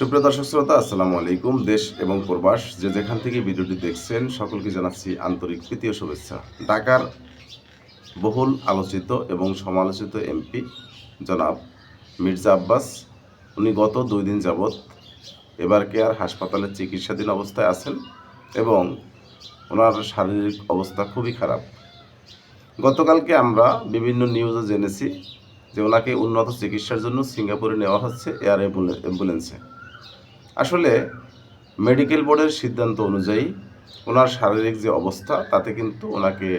সুপ্রিয় দর্শক শ্রোতা, আসসালামু আলাইকুম। দেশ এবং প্রবাস যে যেখান থেকে ভিডিওটি দেখছেন সকলকে জানাচ্ছি আন্তরিক প্রীতি ও শুভেচ্ছা। ঢাকার বহুল আলোচিত এবং সমালোচিত এমপি জনাব মির্জা আব্বাস, উনি গত 2 দিন যাবৎ এবার কেয়ার হাসপাতালে চিকিৎসাধীন অবস্থায় আছেন এবং ওনার শারীরিক অবস্থা খুবই খারাপ। গতকালকে আমরা বিভিন্ন নিউজে জেনেছি যে ওনাকে উন্নত চিকিৎসার জন্য সিঙ্গাপুরে নেওয়া হচ্ছে এয়ার অ্যাম্বুলেন্সে। আসলে মেডিকেল বোর্ডের সিদ্ধান্ত অনুযায়ী ওনার শারীরিক যে অবস্থা তাতে কিন্তু ওনাকে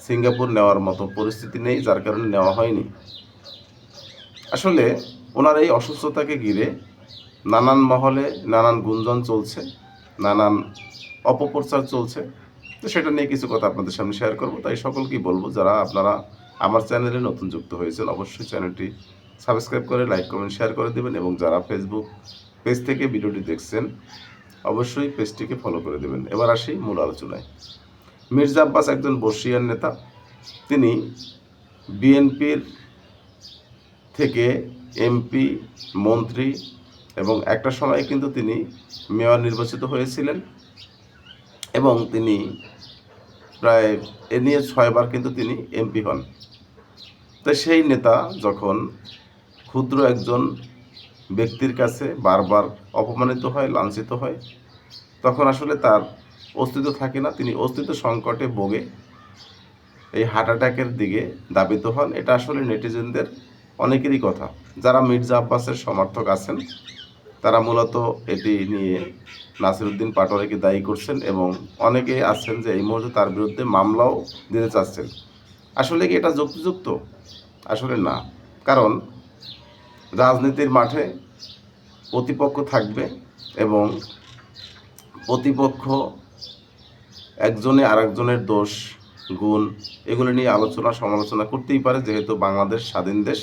সিঙ্গাপুর নেওয়ার মতো পরিস্থিতি নেই, যার কারণে নেওয়া হয়নি। আসলে ওনার এই অসুস্থতাকে ঘিরে নানান মহলে নানান গুঞ্জন চলছে, নানান অপপ্রচার চলছে। তো সেটা নিয়ে কিছু কথা আপনাদের সামনে শেয়ার করব। তাই সকলকেই বলবো, যারা আপনারা আমার চ্যানেলে নতুন যুক্ত হয়েছেন অবশ্যই চ্যানেলটি সাবস্ক্রাইব করে লাইক কমেন্ট শেয়ার করে দেবেন, এবং যারা ফেসবুক পেজ থেকে ভিডিওটি দেখছেন অবশ্যই পেজটিকে ফলো করে দেবেন। এবার আসি মূল আলোচনায়। মির্জা আব্বাস একজন বর্ষীয়ান নেতা। তিনি বিএনপির থেকে এমপি, মন্ত্রী এবং একটা সময় কিন্তু তিনি মেয়র নির্বাচিত হয়েছিলেন, এবং তিনি প্রায় এ নিয়ে 6 বার কিন্তু তিনি এমপি হন। তো সেই নেতা যখন ক্ষুদ্র একজন ব্যক্তির কাছে বারবার অপমানিত হয়, লাঞ্ছিত হয়, তখন আসলে তার অস্তিত্ব থাকে না। তিনি অস্তিত্ব সংকটে ভোগে এই হার্ট অ্যাটাকের দিকে ধাবিত হন। এটা আসলে নেটিজেনদের অনেকেরই কথা। যারা মির্জা আব্বাসের সমর্থক আছেন তারা মূলত এটি নিয়ে নাসিরউদ্দিন পাটোয়ারিকে দায়ী করছেন, এবং অনেকে আছেন যে এই মুহূর্তে তার বিরুদ্ধে মামলাও দিতে চাচ্ছেন। আসলে কি এটা যুক্তিযুক্ত? আসলে না। কারণ রাজনীতির মাঠে প্রতিপক্ষ থাকবে, এবং প্রতিপক্ষ একজনে আরেকজনের দোষ গুণ এগুলো নিয়ে আলোচনা সমালোচনা করতেই পারে, যেহেতু বাংলাদেশ স্বাধীন দেশ।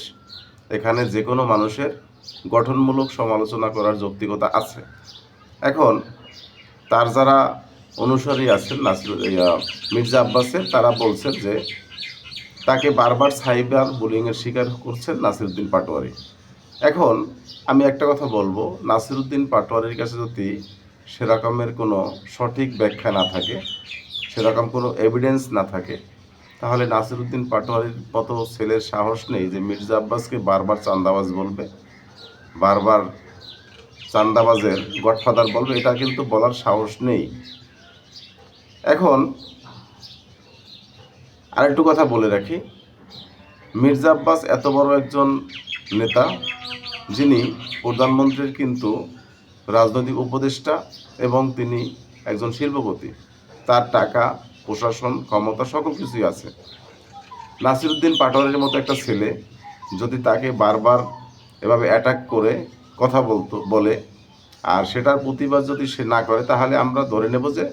এখানে যে কোনো মানুষের গঠনমূলক সমালোচনা করার যৌক্তিকতা আছে। এখন তার যারা অনুসারী আছেন মির্জা আব্বাসের, তারা বলছেন যে তাকে বারবার সাইবার বুলিংয়ের শিকার করছেন নাসিরউদ্দিন পাটোয়ারি। এখন আমি একটা কথা বলবো, নাসিরউদ্দিন পাটোয়ারির কাছে যদি সেরকমের কোনো সঠিক ব্যাখ্যা না থাকে, সেরকম কোনো এভিডেন্স না থাকে, তাহলে নাসিরউদ্দিন পাটোয়ারির মতো ছেলের সাহস নেই যে মির্জা আব্বাসকে বারবার চান্দাবাজ বলবে, বারবার চান্দাবাজের গডফাদার বলবে। এটা কিন্তু বলার সাহস নেই। এখন আরেকটু কথা বলে রাখি, মির্জা আব্বাস এত বড় একজন নেতা, যিনি প্রধানমন্ত্রীর কিন্তু রাজনৈতিক উপদেষ্টা, এবং তিনি একজন শিল্পপতি। তার টাকা, প্রশাসন, ক্ষমতা সকল কিছুই আছে। নাসিরউদ্দিন পাটোয়ারির মতো একটা ছেলে যদি তাকে বারবার এভাবে অ্যাটাক করে কথা বলে, আর সেটার প্রতিবাদ যদি সে না করে, তাহলে আমরা ধরে নেব যে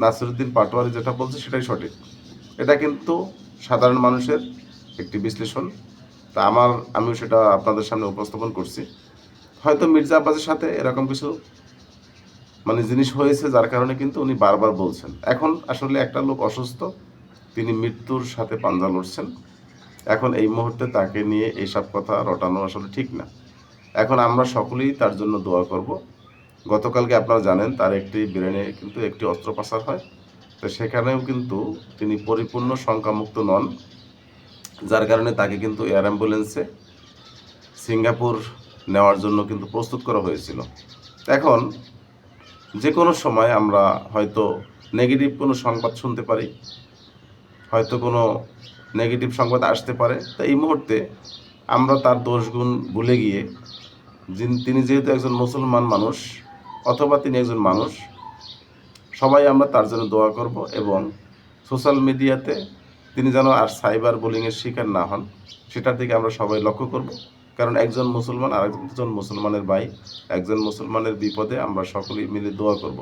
নাসিরউদ্দিন পাটোয়ারি যেটা বলছে সেটাই সঠিক। এটা কিন্তু সাধারণ মানুষের একটি বিশ্লেষণ। তা আমিও সেটা আপনাদের সামনে উপস্থাপন করছি। হয়তো মির্জা আব্বাসের সাথে এরকম কিছু জিনিস হয়েছে, যার কারণে কিন্তু উনি বারবার বলছেন। এখন আসলে একটা লোক অসুস্থ, তিনি মৃত্যুর সাথে পাঞ্জা লড়ছেন। এখন এই মুহূর্তে তাকে নিয়ে এইসব কথা রটানো আসলে ঠিক না। এখন আমরা সকলেই তার জন্য দোয়া করব। গতকালকে আপনারা জানেন তার একটি ব্রেনে কিন্তু একটি অস্ত্রোপচার হয়। তো সেখানেও কিন্তু তিনি পরিপূর্ণ শঙ্কামুক্ত নন, যার কারণে তাকে কিন্তু এয়ার অ্যাম্বুলেন্সে সিঙ্গাপুর নেওয়ার জন্য কিন্তু প্রস্তুত করা হয়েছিল। এখন যে কোনো সময় আমরা হয়তো নেগেটিভ কোনো সংবাদ শুনতে পারি, হয়তো কোনো নেগেটিভ সংবাদ আসতে পারে। তো এই মুহূর্তে আমরা তার দোষগুণ ভুলে গিয়ে, তিনি যেহেতু একজন মুসলমান মানুষ, অথবা তিনি একজন মানুষ, সবাই আমরা তার জন্য দোয়া করব, এবং সোশ্যাল মিডিয়াতে তিনি যেন আর সাইবার বুলিংয়ের শিকার না হন, সেটার দিকে আমরা সবাই লক্ষ্য করব। কারণ একজন মুসলমান আর একজন মুসলমানের ভাই, একজন মুসলমানের বিপদে আমরা সকলেই মিলে দোয়া করব।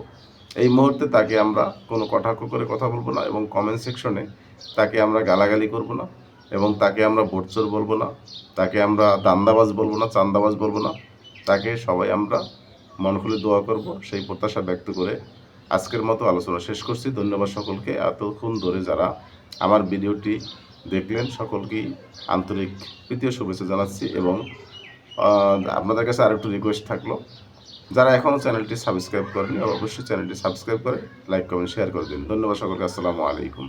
এই মুহূর্তে তাকে আমরা কোনো কটাক্ষ করে কথা বলবো না, এবং কমেন্ট সেকশনে তাকে আমরা গালাগালি করব না, এবং তাকে আমরা ভোটচোর বলবো না, তাকে আমরা দান্দাবাজ বলবো না, চান্দাবাজ বলবো না। তাকে সবাই আমরা মন খুলে দোয়া করব, সেই প্রত্যাশা ব্যক্ত করে আজকের মতো আলোচনা শেষ করছি। ধন্যবাদ সকলকে। এতক্ষণ ধরে যারা আমার ভিডিওটি দেখলেন সকলকেই আন্তরিক প্রীতি ও শুভেচ্ছা জানাচ্ছি, এবং আপনাদের কাছে আরেকটু রিকোয়েস্ট থাকলো, যারা এখনও চ্যানেলটি সাবস্ক্রাইব করেনি অবশ্যই চ্যানেলটি সাবস্ক্রাইব করে লাইক কমেন্ট শেয়ার করে দিন। ধন্যবাদ সকলকে। আসসালামু আলাইকুম।